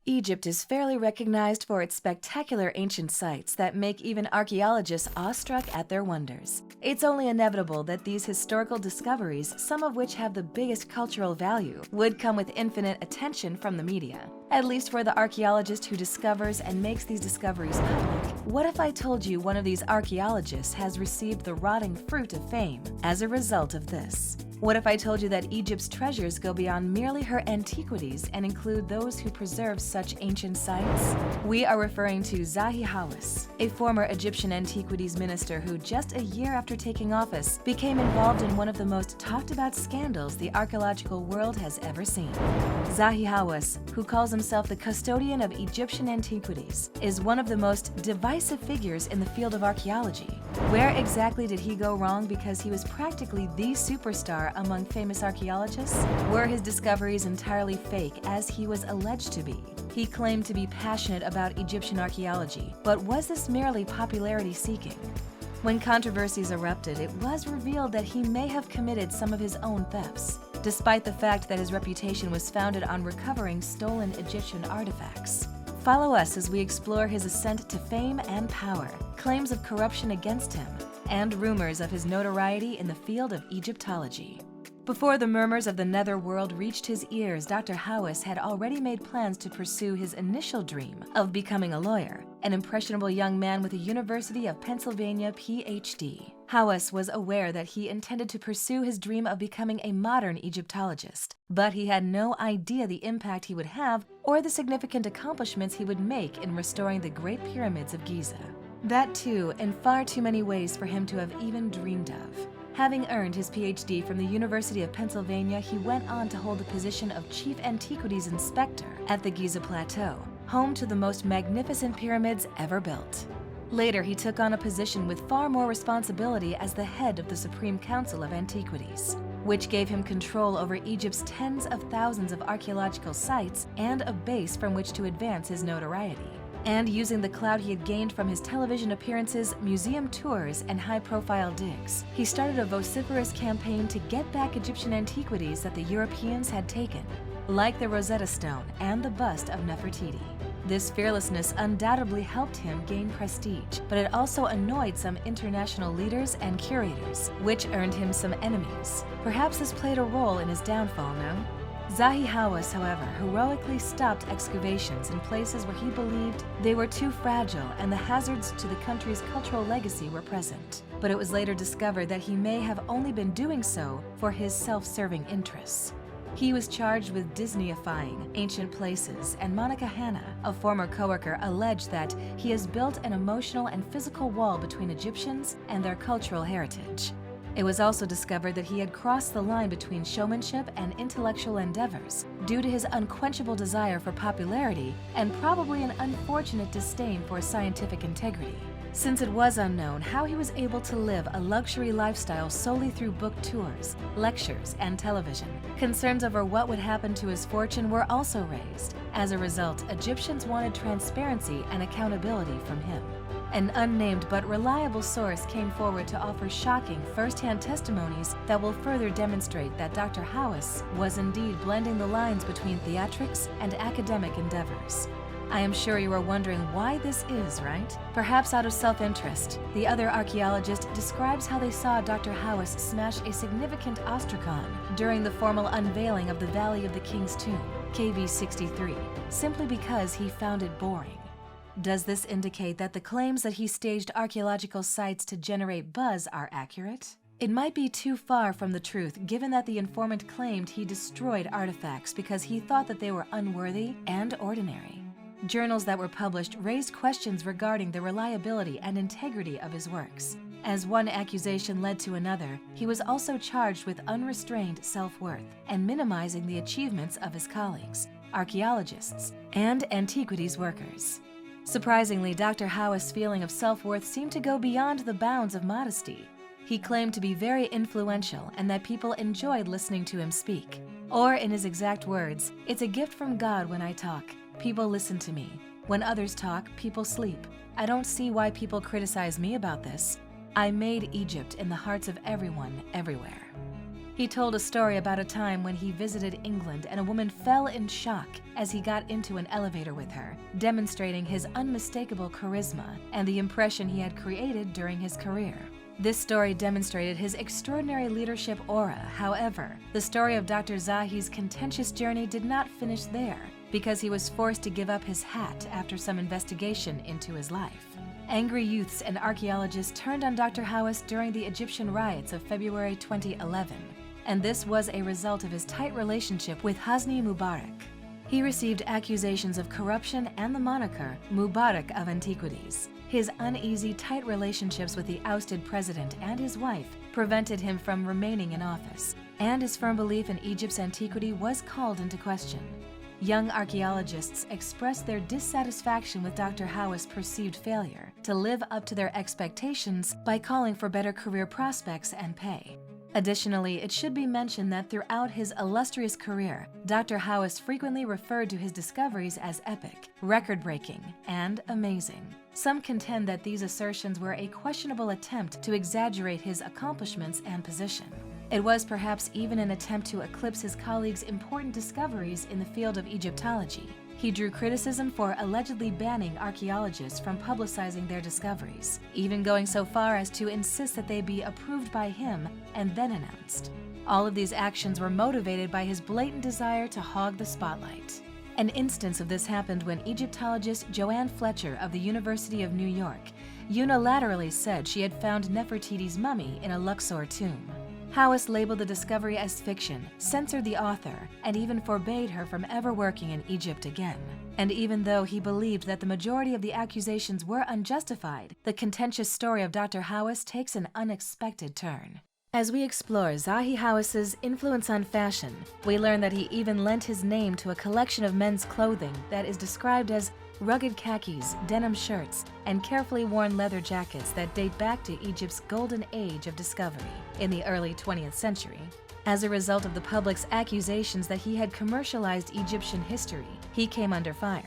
Egypt is fairly recognized for its spectacular ancient sites that make even archaeologists awestruck at their wonders. It's only inevitable that these historical discoveries, some of which have the biggest cultural value, would come with infinite attention from the media. At least for the archaeologist who discovers and makes these discoveries public. What if I told you one of these archaeologists has received the rotting fruit of fame as a result of this? What if I told you that Egypt's treasures go beyond merely her antiquities and include those who preserve such ancient sites? We are referring to Zahi Hawas, a former Egyptian antiquities minister who just a year after taking office became involved in one of the most talked about scandals the archaeological world has ever seen. Zahi Hawas, who calls himself the custodian of Egyptian antiquities, is one of the most divisive figures in the field of archaeology. Where exactly did he go wrong because he was practically the superstar among famous archaeologists? Were his discoveries entirely fake, as he was alleged to be? He claimed to be passionate about Egyptian archaeology, but was this merely popularity seeking? When controversies erupted, it was revealed that he may have committed some of his own thefts, despite the fact that his reputation was founded on recovering stolen Egyptian artifacts. Follow us as we explore his ascent to fame and power, claims of corruption against him, and rumors of his notoriety in the field of Egyptology. Before the murmurs of the netherworld reached his ears, Dr. Hawas had already made plans to pursue his initial dream of becoming a lawyer, an impressionable young man with a University of Pennsylvania PhD. Hawas was aware that he intended to pursue his dream of becoming a modern Egyptologist, but he had no idea the impact he would have or the significant accomplishments he would make in restoring the Great Pyramids of Giza. That too, in far too many ways for him to have even dreamed of. Having earned his PhD from the University of Pennsylvania, he went on to hold the position of Chief Antiquities Inspector at the Giza Plateau, home to the most magnificent pyramids ever built. Later, he took on a position with far more responsibility as the head of the Supreme Council of Antiquities, which gave him control over Egypt's tens of thousands of archaeological sites and a base from which to advance his notoriety. And using the clout he had gained from his television appearances, museum tours, and high-profile digs, he started a vociferous campaign to get back Egyptian antiquities that the Europeans had taken, like the Rosetta Stone and the bust of Nefertiti. This fearlessness undoubtedly helped him gain prestige, but it also annoyed some international leaders and curators, which earned him some enemies. Perhaps this played a role in his downfall, no? Zahi Hawas, however, heroically stopped excavations in places where he believed they were too fragile and the hazards to the country's cultural legacy were present. But it was later discovered that he may have only been doing so for his self-serving interests. He was charged with Disneyifying ancient places, and Monica Hanna, a former coworker, alleged that he has built an emotional and physical wall between Egyptians and their cultural heritage. It was also discovered that he had crossed the line between showmanship and intellectual endeavors due to his unquenchable desire for popularity and probably an unfortunate disdain for scientific integrity, since it was unknown how he was able to live a luxury lifestyle solely through book tours, lectures, and television. Concerns over what would happen to his fortune were also raised. As a result, Egyptians wanted transparency and accountability from him. An unnamed but reliable source came forward to offer shocking first-hand testimonies that will further demonstrate that Dr. Hawas was indeed blending the lines between theatrics and academic endeavors. I am sure you are wondering why this is, right? Perhaps out of self-interest. The other archaeologist describes how they saw Dr. Hawas smash a significant ostracon during the formal unveiling of the Valley of the King's Tomb, KV 63, simply because he found it boring. Does this indicate that the claims that he staged archaeological sites to generate buzz are accurate? It might be too far from the truth, given that the informant claimed he destroyed artifacts because he thought that they were unworthy and ordinary. Journals that were published raised questions regarding the reliability and integrity of his works. As one accusation led to another, he was also charged with unrestrained self-worth and minimizing the achievements of his colleagues, archaeologists, and antiquities workers. Surprisingly, Dr. Hawas' feeling of self-worth seemed to go beyond the bounds of modesty. He claimed to be very influential and that people enjoyed listening to him speak. Or, in his exact words, "It's a gift from God when I talk. People listen to me. When others talk, people sleep. I don't see why people criticize me about this. I made Egypt in the hearts of everyone, everywhere." He told a story about a time when he visited England and a woman fell in shock as he got into an elevator with her, demonstrating his unmistakable charisma and the impression he had created during his career. This story demonstrated his extraordinary leadership aura. However, the story of Dr. Zahi's contentious journey did not finish there, because he was forced to give up his hat after some investigation into his life. Angry youths and archaeologists turned on Dr. Hawas during the Egyptian riots of February 2011, and this was a result of his tight relationship with Hosni Mubarak. He received accusations of corruption and the moniker Mubarak of Antiquities. His uneasy, tight relationships with the ousted president and his wife prevented him from remaining in office, and his firm belief in Egypt's antiquity was called into question. Young archaeologists expressed their dissatisfaction with Dr. Hawas' perceived failure to live up to their expectations by calling for better career prospects and pay. Additionally, it should be mentioned that throughout his illustrious career, Dr. Hawas frequently referred to his discoveries as epic, record-breaking, and amazing. Some contend that these assertions were a questionable attempt to exaggerate his accomplishments and position. It was perhaps even an attempt to eclipse his colleagues' important discoveries in the field of Egyptology. He drew criticism for allegedly banning archaeologists from publicizing their discoveries, even going so far as to insist that they be approved by him and then announced. All of these actions were motivated by his blatant desire to hog the spotlight. An instance of this happened when Egyptologist Joanne Fletcher of the University of New York unilaterally said she had found Nefertiti's mummy in a Luxor tomb. Hawas labeled the discovery as fiction, censored the author, and even forbade her from ever working in Egypt again. And even though he believed that the majority of the accusations were unjustified, the contentious story of Dr. Hawas takes an unexpected turn. As we explore Zahi Hawas's influence on fashion, we learn that he even lent his name to a collection of men's clothing that is described as rugged khakis, denim shirts, and carefully worn leather jackets that date back to Egypt's golden age of discovery in the early 20th century. As a result of the public's accusations that he had commercialized Egyptian history, he came under fire.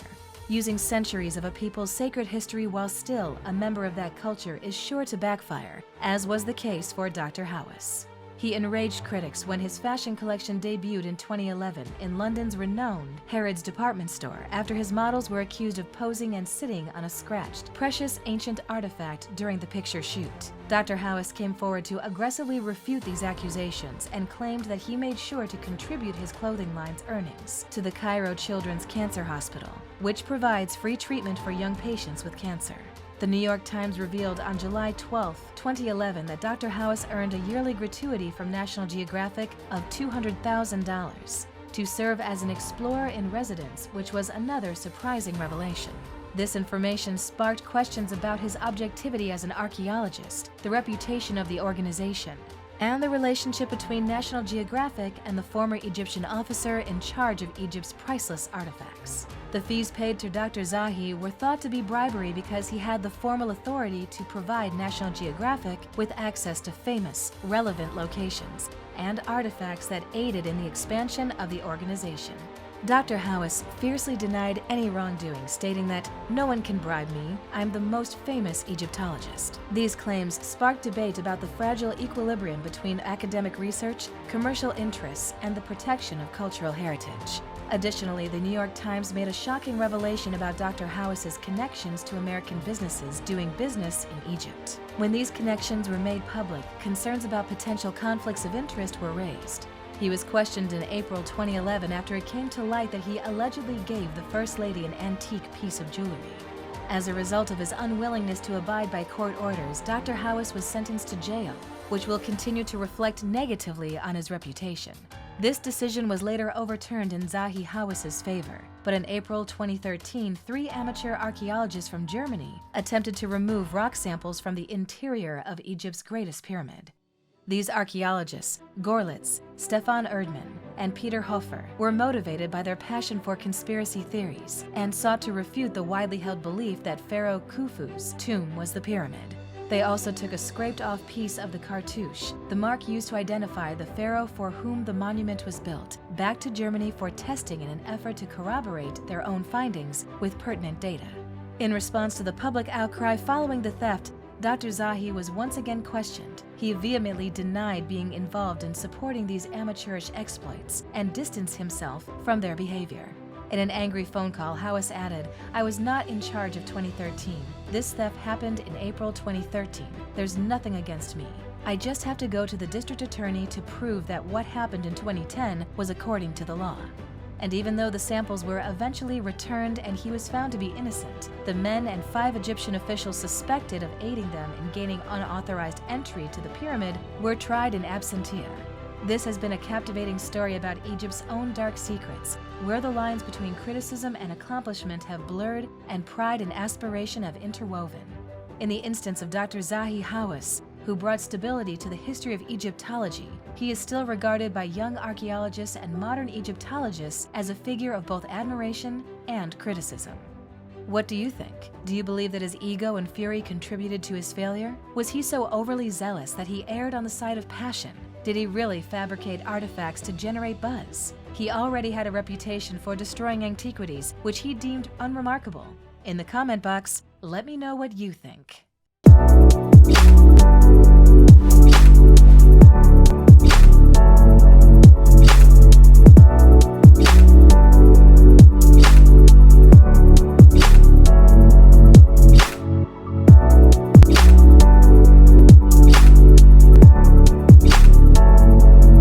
Using centuries of a people's sacred history while still a member of that culture is sure to backfire, as was the case for Dr. Hawas. He enraged critics when his fashion collection debuted in 2011 in London's renowned Harrods department store after his models were accused of posing and sitting on a scratched, precious ancient artifact during the picture shoot. Dr. Hawas came forward to aggressively refute these accusations and claimed that he made sure to contribute his clothing line's earnings to the Cairo Children's Cancer Hospital, which provides free treatment for young patients with cancer. The New York Times revealed on July 12, 2011 that Dr. Hawas earned a yearly gratuity from National Geographic of $200,000 to serve as an explorer in residence, which was another surprising revelation. This information sparked questions about his objectivity as an archaeologist, the reputation of the organization, and the relationship between National Geographic and the former Egyptian officer in charge of Egypt's priceless artifacts. The fees paid to Dr. Zahi were thought to be bribery because he had the formal authority to provide National Geographic with access to famous, relevant locations and artifacts that aided in the expansion of the organization. Dr. Hawas fiercely denied any wrongdoing, stating that, "No one can bribe me, I'm the most famous Egyptologist." These claims sparked debate about the fragile equilibrium between academic research, commercial interests, and the protection of cultural heritage. Additionally, the New York Times made a shocking revelation about Dr. Hawas's connections to American businesses doing business in Egypt. When these connections were made public, concerns about potential conflicts of interest were raised. He was questioned in April 2011 after it came to light that he allegedly gave the First Lady an antique piece of jewelry. As a result of his unwillingness to abide by court orders, Dr. Hawas was sentenced to jail, which will continue to reflect negatively on his reputation. This decision was later overturned in Zahi Hawas's favor, but in April 2013, 3 amateur archaeologists from Germany attempted to remove rock samples from the interior of Egypt's greatest pyramid. These archaeologists, Gorlitz, Stefan Erdmann, and Peter Hofer, were motivated by their passion for conspiracy theories and sought to refute the widely held belief that Pharaoh Khufu's tomb was the pyramid. They also took a scraped-off piece of the cartouche, the mark used to identify the pharaoh for whom the monument was built, back to Germany for testing in an effort to corroborate their own findings with pertinent data. In response to the public outcry following the theft, Dr. Zahi was once again questioned. He vehemently denied being involved in supporting these amateurish exploits and distanced himself from their behavior. In an angry phone call, Hawas added, "I was not in charge of 2013. This theft happened in April 2013. There's nothing against me. I just have to go to the district attorney to prove that what happened in 2010 was according to the law." And even though the samples were eventually returned and he was found to be innocent, the men and 5 Egyptian officials suspected of aiding them in gaining unauthorized entry to the pyramid were tried in absentia. This has been a captivating story about Egypt's own dark secrets, where the lines between criticism and accomplishment have blurred and pride and aspiration have interwoven. In the instance of Dr. Zahi Hawas, who brought stability to the history of Egyptology, he is still regarded by young archaeologists and modern Egyptologists as a figure of both admiration and criticism. What do you think? Do you believe that his ego and fury contributed to his failure? Was he so overly zealous that he erred on the side of passion? Did he really fabricate artifacts to generate buzz? He already had a reputation for destroying antiquities, which he deemed unremarkable. In the comment box, let me know what you think.